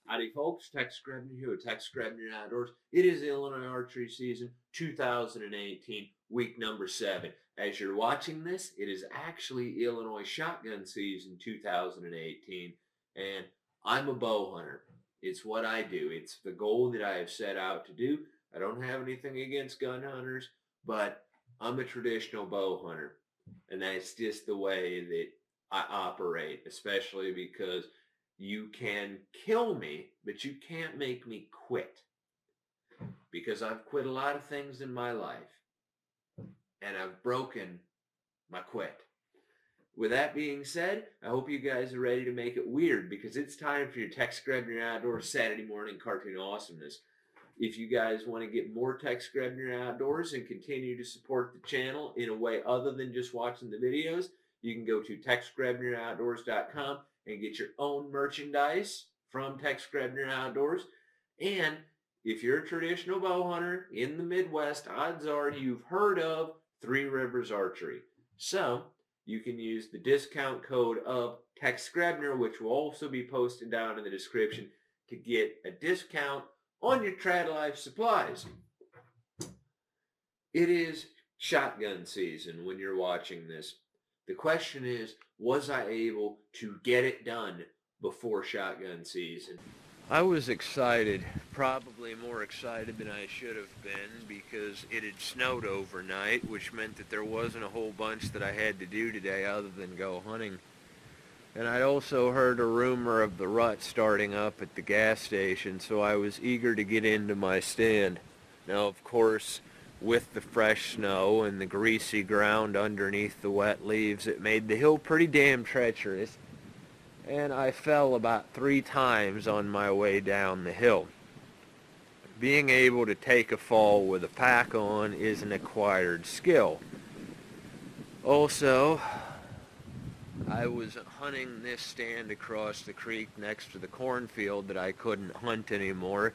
Howdy folks, Tex Grebner here with Tex Grebner Outdoors. It is Illinois Archery season 2018, week number 7. As you're watching this, it is actually Illinois shotgun season 2018, and I'm a bow hunter. It's what I do. It's the goal that I have set out to do. I don't have anything against gun hunters, but I'm a traditional bow hunter, and that's just the way that I operate, especially because you can kill me, but you can't make me quit. Because I've quit a lot of things in my life, and I've broken my quit. With that being said, I hope you guys are ready to make it weird, because it's time for your Tex Grebner Outdoors Saturday Morning Cartoon Awesomeness. If you guys want to get more Tex Grebner Outdoors and continue to support the channel in a way other than just watching the videos, you can go to TexGrebnerOutdoors.com and get your own merchandise from Tex Grebner Outdoors. And if you're a traditional bow hunter in the Midwest, odds are you've heard of Three Rivers Archery. So you can use the discount code of Tex Grebner, which will also be posted down in the description, to get a discount on your trad life supplies. It is shotgun season when you're watching this. The question is, was I able to get it done before shotgun season? I was excited, probably more excited than I should have been, because it had snowed overnight, which meant that there wasn't a whole bunch that I had to do today other than go hunting. And I'd also heard a rumor of the rut starting up at the gas station, so I was eager to get into my stand. Now, of course, with the fresh snow and the greasy ground underneath the wet leaves, it made the hill pretty damn treacherous, and I fell about 3 times on my way down the hill. Being able to take a fall with a pack on is an acquired skill. Also, I was hunting this stand across the creek next to the cornfield that I couldn't hunt anymore,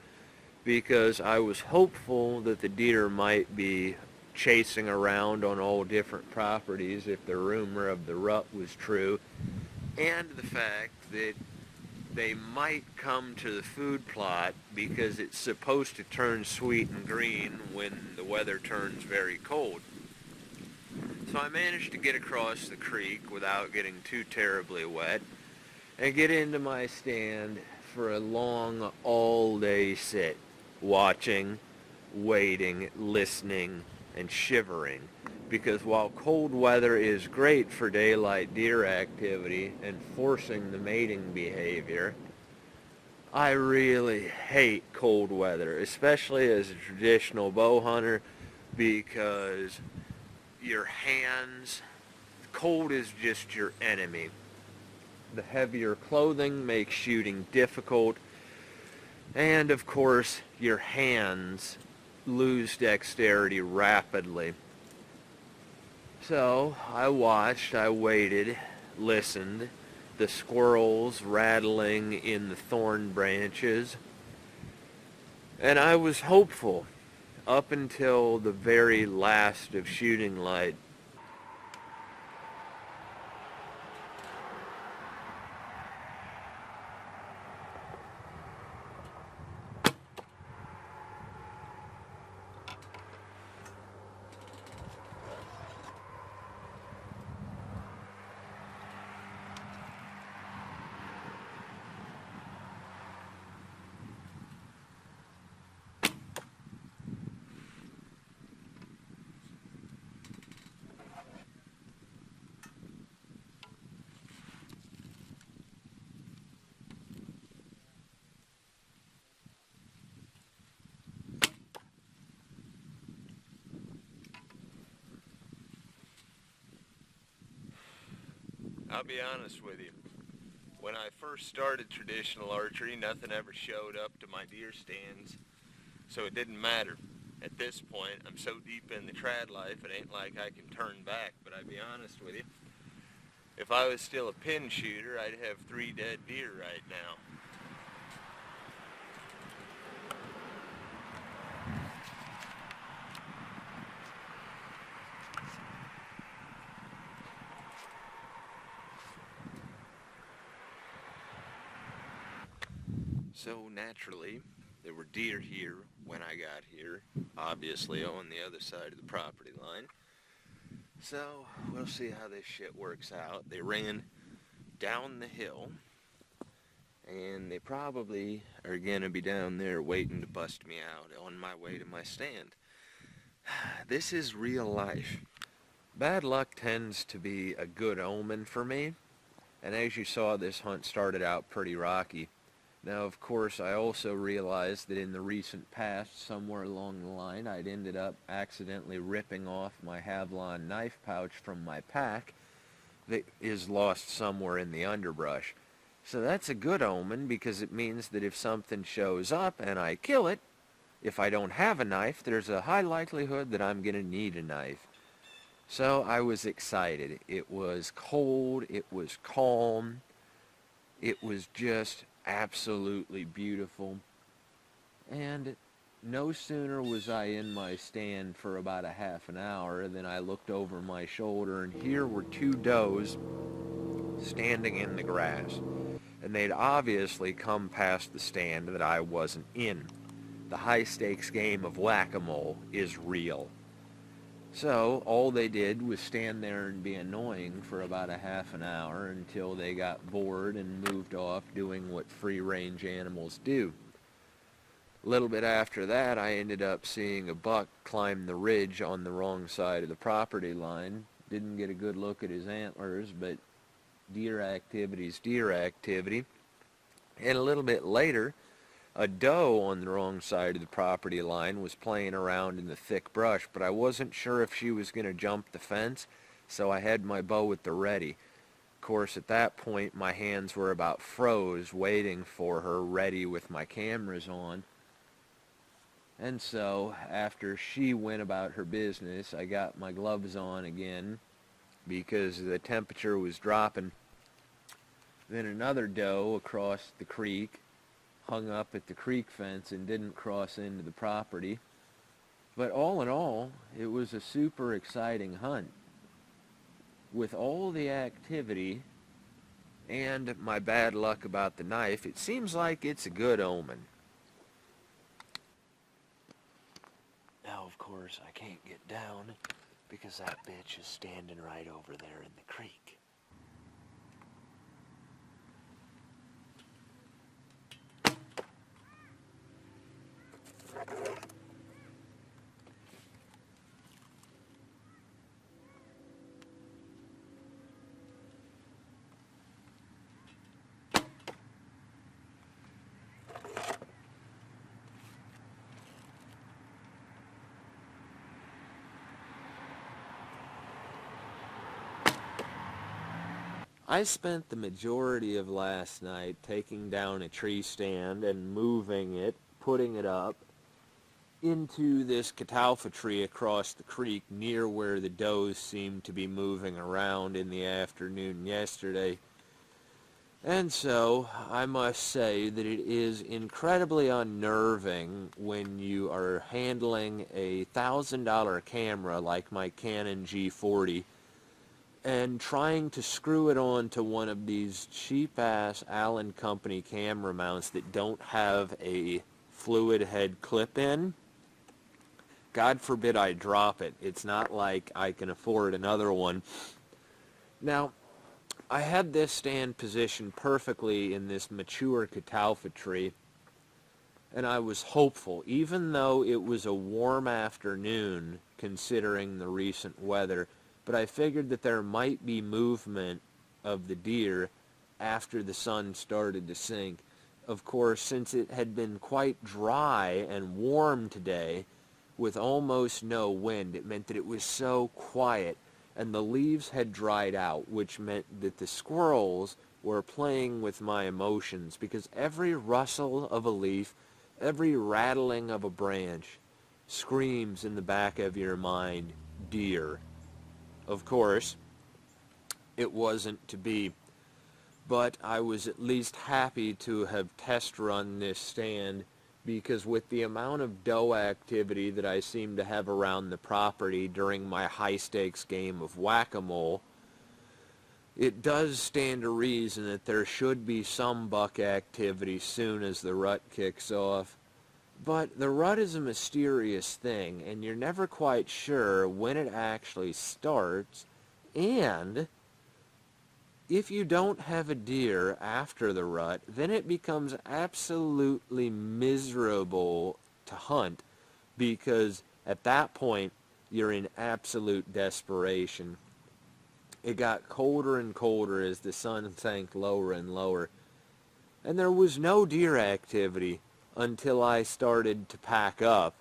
because I was hopeful that the deer might be chasing around on all different properties if the rumor of the rut was true, and the fact that they might come to the food plot because it's supposed to turn sweet and green when the weather turns very cold. So I managed to get across the creek without getting too terribly wet and get into my stand for a long all-day sit, watching, waiting, listening, and shivering. Because while cold weather is great for daylight deer activity and forcing the mating behavior, I really hate cold weather, especially as a traditional bow hunter, because your hands, cold is just your enemy. The heavier clothing makes shooting difficult, and of course your hands lose dexterity rapidly. So I watched, I waited, listened, the squirrels rattling in the thorn branches, and I was hopeful up until the very last of shooting light. I'll be honest with you. When I first started traditional archery, nothing ever showed up to my deer stands, so it didn't matter. At this point, I'm so deep in the trad life, it ain't like I can turn back. But I'll be honest with you, if I was still a pin shooter, I'd have 3 dead deer right now. So naturally, there were deer here when I got here, obviously on the other side of the property line. So we'll see how this shit works out. They ran down the hill, and they probably are gonna be down there waiting to bust me out on my way to my stand. This is real life. Bad luck tends to be a good omen for me, and as you saw, this hunt started out pretty rocky. Now, of course, I also realized that in the recent past, somewhere along the line, I'd ended up accidentally ripping off my Havlon knife pouch from my pack that is lost somewhere in the underbrush. So that's a good omen, because it means that if something shows up and I kill it, if I don't have a knife, there's a high likelihood that I'm going to need a knife. So I was excited. It was cold, it was calm, it was just absolutely beautiful. And no sooner was I in my stand for about a half an hour than I looked over my shoulder, and here were two does standing in the grass. And they'd obviously come past the stand that I wasn't in. The high-stakes game of whack-a-mole is real. So all they did was stand there and be annoying for about a half an hour until they got bored and moved off doing what free-range animals do. A little bit after that, I ended up seeing a buck climb the ridge on the wrong side of the property line. Didn't get a good look at his antlers, but deer activity's deer activity. And a little bit later, a doe on the wrong side of the property line was playing around in the thick brush, but I wasn't sure if she was going to jump the fence, so I had my bow at the ready. Of course, at that point, my hands were about froze, waiting for her, ready with my cameras on. And so, after she went about her business, I got my gloves on again, because the temperature was dropping. Then another doe across the creek hung up at the creek fence and didn't cross into the property. But all in all, it was a super exciting hunt. With all the activity and my bad luck about the knife, it seems like it's a good omen. Now, of course, I can't get down because that bitch is standing right over there in the creek. I spent the majority of last night taking down a tree stand and moving it, putting it up into this catalpa tree across the creek near where the does seemed to be moving around in the afternoon yesterday. And so, I must say that it is incredibly unnerving when you are handling a $1,000 camera like my Canon G40 and trying to screw it on to one of these cheap-ass Allen Company camera mounts that don't have a fluid head clip-in. God forbid I drop it. It's not like I can afford another one. Now, I had this stand positioned perfectly in this mature catalpa tree, and I was hopeful, even though it was a warm afternoon considering the recent weather. But I figured that there might be movement of the deer after the sun started to sink. Of course, since it had been quite dry and warm today, with almost no wind, it meant that it was so quiet, and the leaves had dried out, which meant that the squirrels were playing with my emotions, because every rustle of a leaf, every rattling of a branch, screams in the back of your mind, deer. Of course, it wasn't to be, but I was at least happy to have test run this stand, because with the amount of doe activity that I seem to have around the property during my high-stakes game of whack-a-mole, it does stand to reason that there should be some buck activity soon as the rut kicks off. But the rut is a mysterious thing, and you're never quite sure when it actually starts, and if you don't have a deer after the rut, then it becomes absolutely miserable to hunt, because at that point you're in absolute desperation. It got colder and colder as the sun sank lower and lower, and there was no deer activity until I started to pack up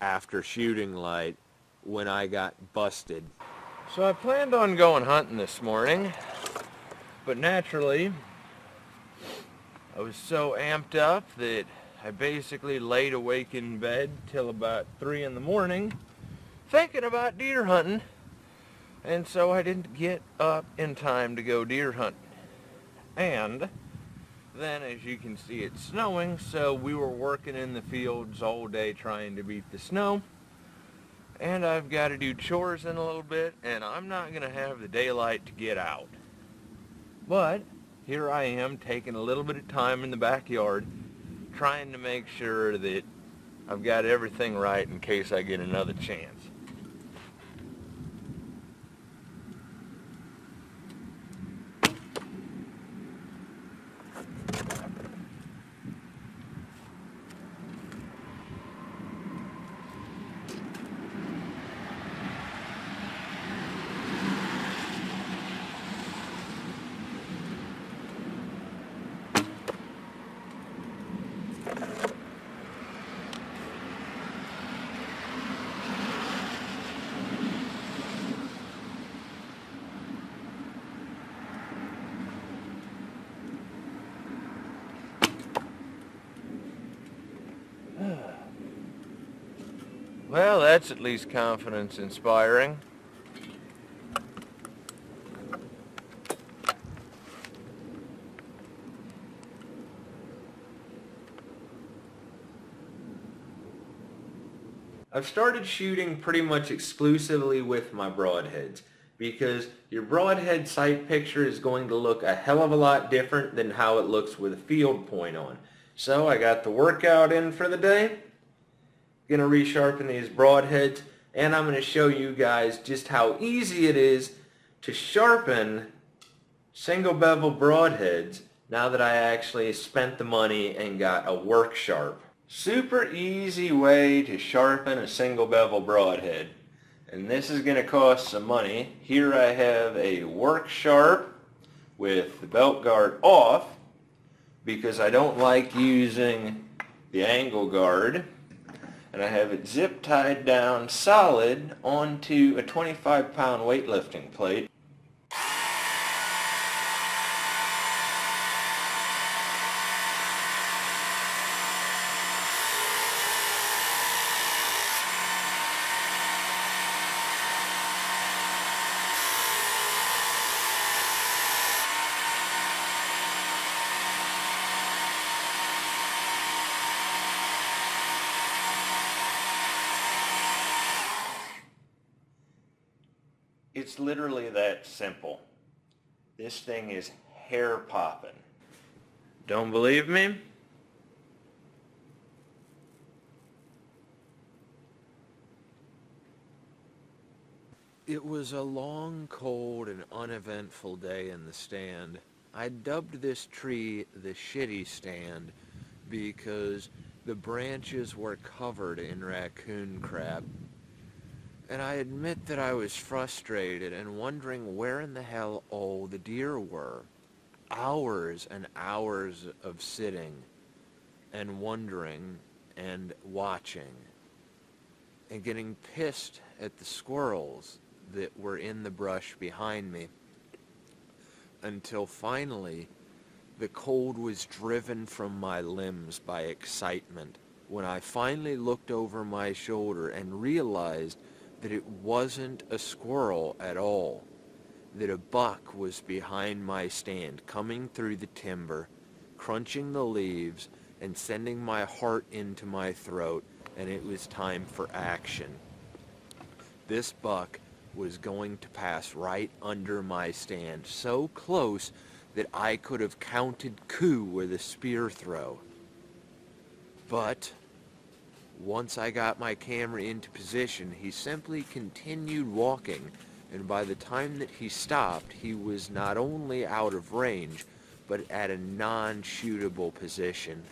after shooting light when I got busted. So I planned on going hunting this morning, but naturally I was so amped up that I basically laid awake in bed till about 3 in the morning thinking about deer hunting, and so I didn't get up in time to go deer hunting. And then, as you can see, it's snowing, so we were working in the fields all day trying to beat the snow, and I've got to do chores in a little bit, and I'm not going to have the daylight to get out. But here I am taking a little bit of time in the backyard trying to make sure that I've got everything right in case I get another chance. Well, that's at least confidence inspiring. I've started shooting pretty much exclusively with my broadheads, because your broadhead sight picture is going to look a hell of a lot different than how it looks with a field point on. So I got the workout in for the day. Going to resharpen these broadheads, and I'm going to show you guys just how easy it is to sharpen single bevel broadheads now that I actually spent the money and got a work sharp. Super easy way to sharpen a single bevel broadhead, and this is going to cost some money. Here I have a work sharp with the belt guard off because I don't like using the angle guard. And I have it zip tied down solid onto a 25-pound weightlifting plate. It's literally that simple. This thing is hair popping. Don't believe me? It was a long, cold, and uneventful day in the stand. I dubbed this tree the shitty stand because the branches were covered in raccoon crap. And I admit that I was frustrated and wondering where in the hell all the deer were. Hours and hours of sitting and wondering and watching and getting pissed at the squirrels that were in the brush behind me, until finally the cold was driven from my limbs by excitement when I finally looked over my shoulder and realized that it wasn't a squirrel at all, that a buck was behind my stand, coming through the timber, crunching the leaves, and sending my heart into my throat, and it was time for action. This buck was going to pass right under my stand, so close that I could have counted coup with a spear throw. But once I got my camera into position, he simply continued walking, and by the time that he stopped, he was not only out of range, but at a non-shootable position.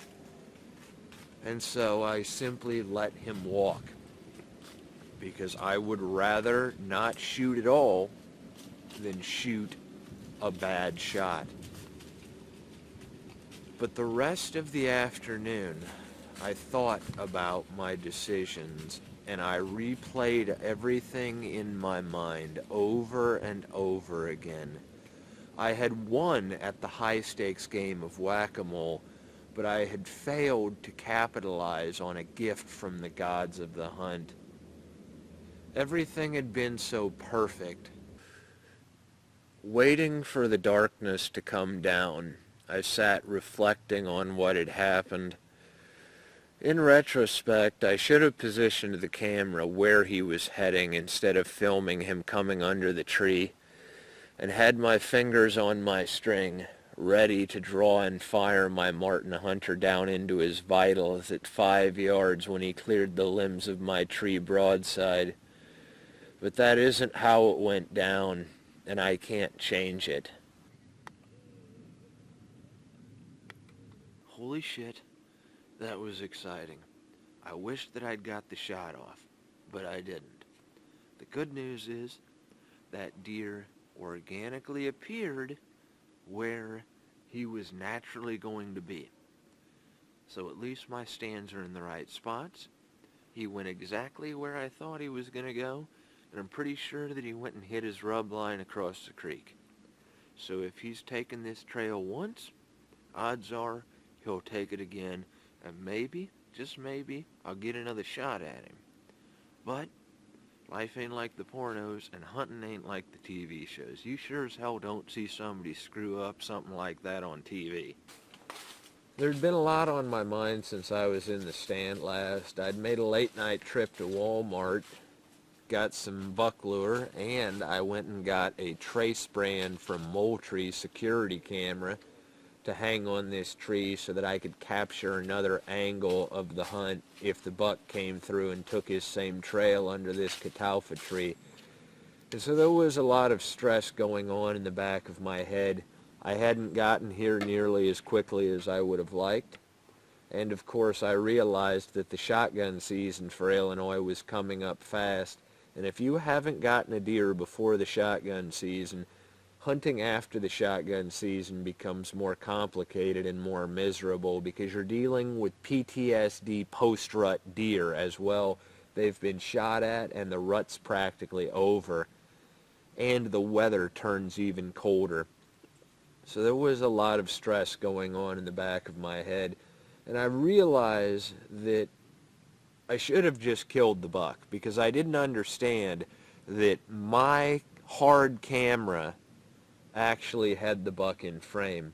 And so I simply let him walk, because I would rather not shoot at all than shoot a bad shot. But the rest of the afternoon, I thought about my decisions, and I replayed everything in my mind over and over again. I had won at the high-stakes game of whack-a-mole, but I had failed to capitalize on a gift from the gods of the hunt. Everything had been so perfect. Waiting for the darkness to come down, I sat reflecting on what had happened. In retrospect, I should have positioned the camera where he was heading instead of filming him coming under the tree, and had my fingers on my string, ready to draw and fire my marten hunter down into his vitals at 5 yards when he cleared the limbs of my tree broadside. But that isn't how it went down, and I can't change it. Holy shit. That was exciting. I wish that I'd got the shot off, but I didn't. The good news is that deer organically appeared where he was naturally going to be. So at least my stands are in the right spots. He went exactly where I thought he was going to go, and I'm pretty sure that he went and hit his rub line across the creek. So if he's taken this trail once, odds are he'll take it again, and maybe, just maybe, I'll get another shot at him. But life ain't like the pornos, and hunting ain't like the TV shows. You sure as hell don't see somebody screw up something like that on TV. There'd been a lot on my mind since I was in the stand last. I'd made a late-night trip to Walmart, got some buck lure, and I went and got a trace brand from Moultrie security camera to hang on this tree so that I could capture another angle of the hunt if the buck came through and took his same trail under this catalpa tree. And so there was a lot of stress going on in the back of my head. I hadn't gotten here nearly as quickly as I would have liked. And of course I realized that the shotgun season for Illinois was coming up fast. And if you haven't gotten a deer before the shotgun season, hunting after the shotgun season becomes more complicated and more miserable because you're dealing with PTSD post-rut deer as well. They've been shot at and the rut's practically over, and the weather turns even colder. So there was a lot of stress going on in the back of my head, and I realized that I should have just killed the buck because I didn't understand that my hard camera actually had the buck in frame,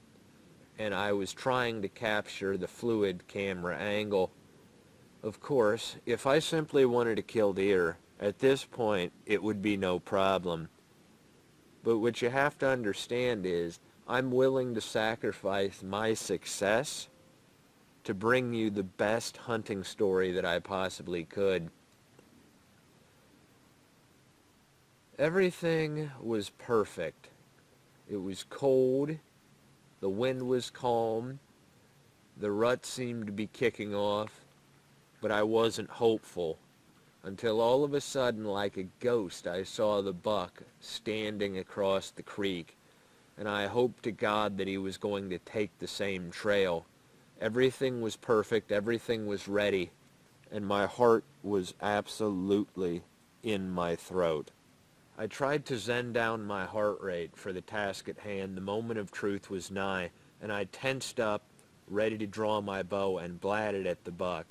and I was trying to capture the fluid camera angle. Of course, if I simply wanted to kill deer, at this point it would be no problem. But what you have to understand is I'm willing to sacrifice my success to bring you the best hunting story that I possibly could. Everything was perfect. It was cold, the wind was calm, the rut seemed to be kicking off, but I wasn't hopeful until all of a sudden, like a ghost, I saw the buck standing across the creek, and I hoped to God that he was going to take the same trail. Everything was perfect, everything was ready, and my heart was absolutely in my throat. I tried to zen down my heart rate for the task at hand. The moment of truth was nigh, and I tensed up, ready to draw my bow and blatted at the buck.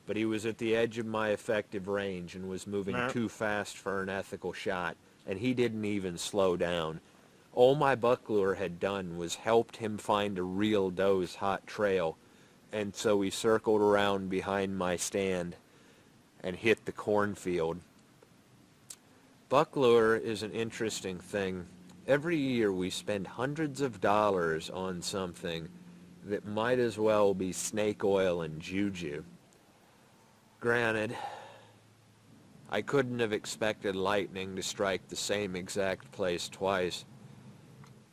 But he was at the edge of my effective range and was moving too fast for an ethical shot, and he didn't even slow down. All my buck lure had done was helped him find a real doe's hot trail, and so he circled around behind my stand and hit the cornfield. Buck lure is an interesting thing. Every year we spend hundreds of dollars on something that might as well be snake oil and juju. Granted, I couldn't have expected lightning to strike the same exact place twice,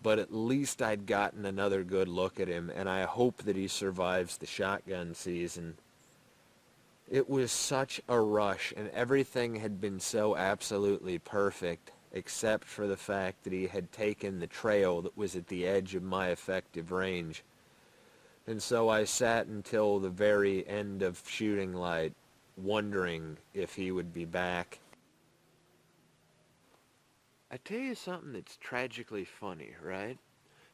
but at least I'd gotten another good look at him, and I hope that he survives the shotgun season. It was such a rush, and everything had been so absolutely perfect, except for the fact that he had taken the trail that was at the edge of my effective range. And so I sat until the very end of shooting light, wondering if he would be back. I tell you something that's tragically funny, right?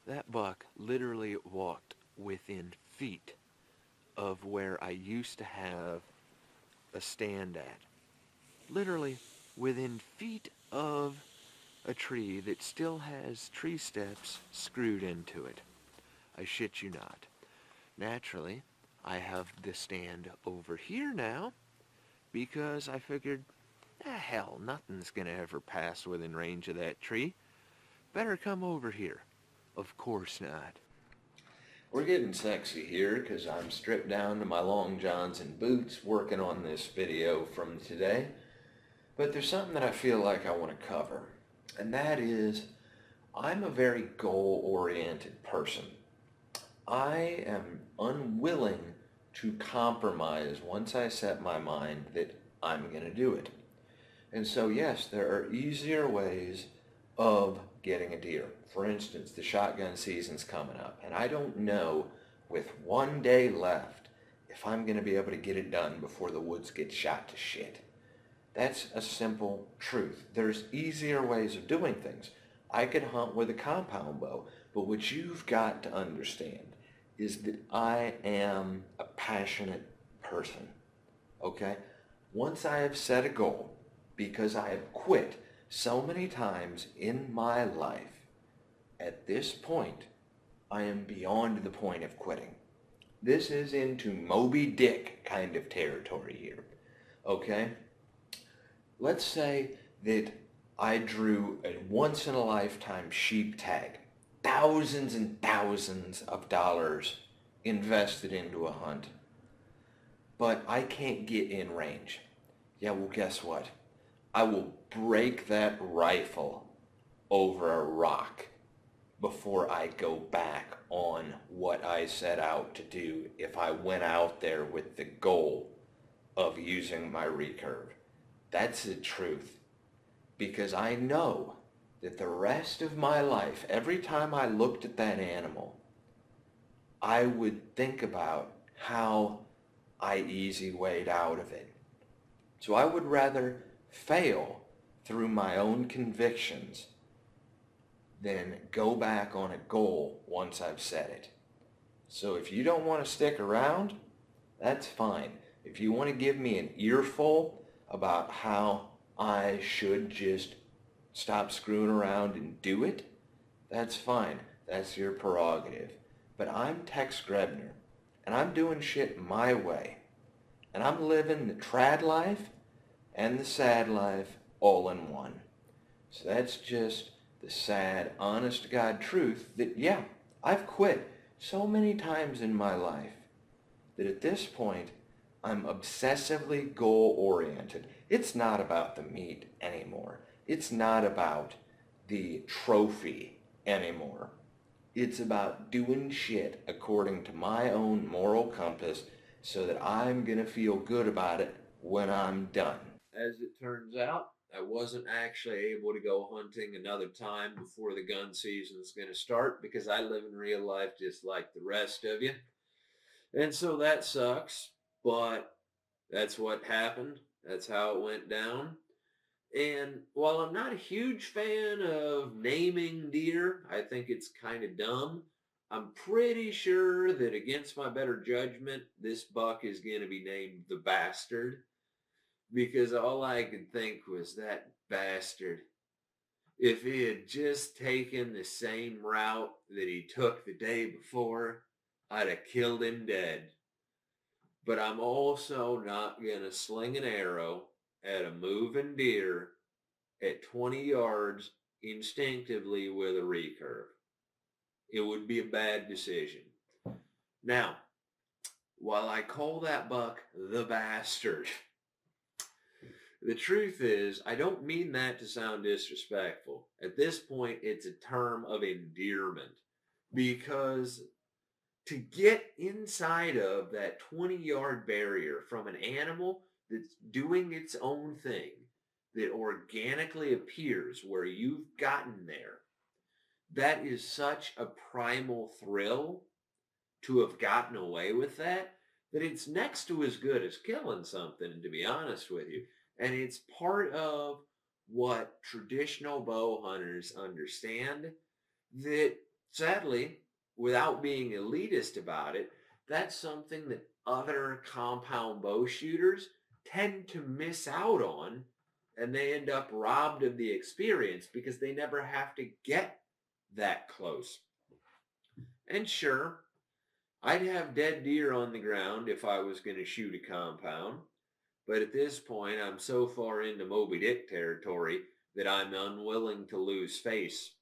That buck literally walked within feet of where I used to have a stand at. Literally within feet of a tree that still has tree steps screwed into it. I shit you not. Naturally, I have the stand over here now because I figured, hell, nothing's gonna ever pass within range of that tree. Better come over here. Of course not. We're getting sexy here because I'm stripped down to my long johns and boots working on this video from today. But there's something that I feel like I want to cover, and that is I'm a very goal-oriented person. I am unwilling to compromise once I set my mind that I'm going to do it. And so yes, there are easier ways of getting a deer. For instance, the shotgun season's coming up, and I don't know with 1 day left if I'm going to be able to get it done before the woods get shot to shit. That's a simple truth. There's easier ways of doing things. I could hunt with a compound bow, but what you've got to understand is that I am a passionate person, okay? Once I have set a goal, because I have quit so many times in my life, at this point, I am beyond the point of quitting. This is into Moby Dick kind of territory here, okay? Let's say that I drew a once-in-a-lifetime sheep tag, thousands and thousands of dollars invested into a hunt, but I can't get in range. Yeah, well, guess what? I will break that rifle over a rock before I go back on what I set out to do if I went out there with the goal of using my recurve. That's the truth, because I know that the rest of my life, every time I looked at that animal, I would think about how I easy wayed out of it. So I would rather fail through my own convictions than go back on a goal once I've set it. So if you don't want to stick around, that's fine. If you want to give me an earful about how I should just stop screwing around and do it, that's fine. That's your prerogative. But I'm Tex Grebner, and I'm doing shit my way. And I'm living the trad life and the sad life all in one. So that's just the sad, honest-to-God truth that, yeah, I've quit so many times in my life that at this point, I'm obsessively goal-oriented. It's not about the meat anymore. It's not about the trophy anymore. It's about doing shit according to my own moral compass so that I'm going to feel good about it when I'm done. As it turns out, I wasn't actually able to go hunting another time before the gun season is going to start because I live in real life just like the rest of you. And so that sucks, but that's what happened. That's how it went down. And while I'm not a huge fan of naming deer, I think it's kind of dumb. I'm pretty sure that against my better judgment, this buck is going to be named the Bastard. Because all I could think was that bastard. If he had just taken the same route that he took the day before, I'd have killed him dead. But I'm also not going to sling an arrow at a moving deer at 20 yards instinctively with a recurve. It would be a bad decision. Now, while I call that buck the bastard, the truth is, I don't mean that to sound disrespectful. At this point, it's a term of endearment because to get inside of that 20-yard barrier from an animal that's doing its own thing, that organically appears where you've gotten there, that is such a primal thrill to have gotten away with that, that it's next to as good as killing something, to be honest with you. And it's part of what traditional bow hunters understand that, sadly, without being elitist about it, that's something that other compound bow shooters tend to miss out on, and they end up robbed of the experience because they never have to get that close. And sure, I'd have dead deer on the ground if I was going to shoot a compound, but at this point I'm so far into Moby Dick territory that I'm unwilling to lose face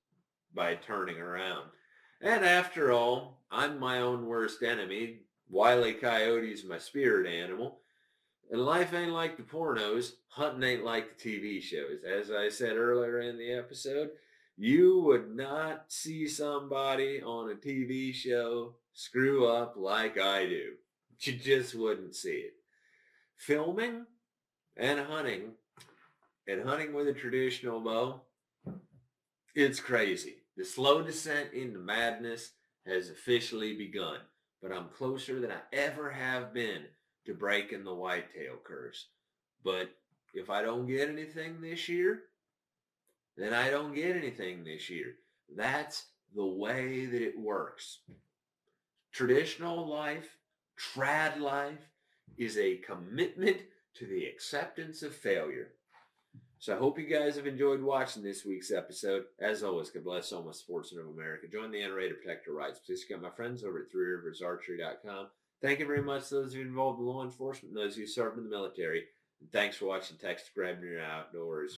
by turning around. And after all, I'm my own worst enemy. Wile E. Coyote's my spirit animal. And life ain't like the pornos. Hunting ain't like the TV shows. As I said earlier in the episode, you would not see somebody on a TV show screw up like I do. You just wouldn't see it. Filming and hunting with a traditional bow, it's crazy. The slow descent into madness has officially begun, but I'm closer than I ever have been to breaking the whitetail curse. But if I don't get anything this year, then I don't get anything this year. That's the way that it works. Traditional life, trad life, is a commitment to the acceptance of failure. So I hope you guys have enjoyed watching this week's episode. As always, God bless all my sportsmen of America. Join the NRA to protect your rights. Please check out my friends over at threeriversarchery.com. Thank you very much to those of you involved in law enforcement and those who served in the military. And thanks for watching Tex Grebner Outdoors.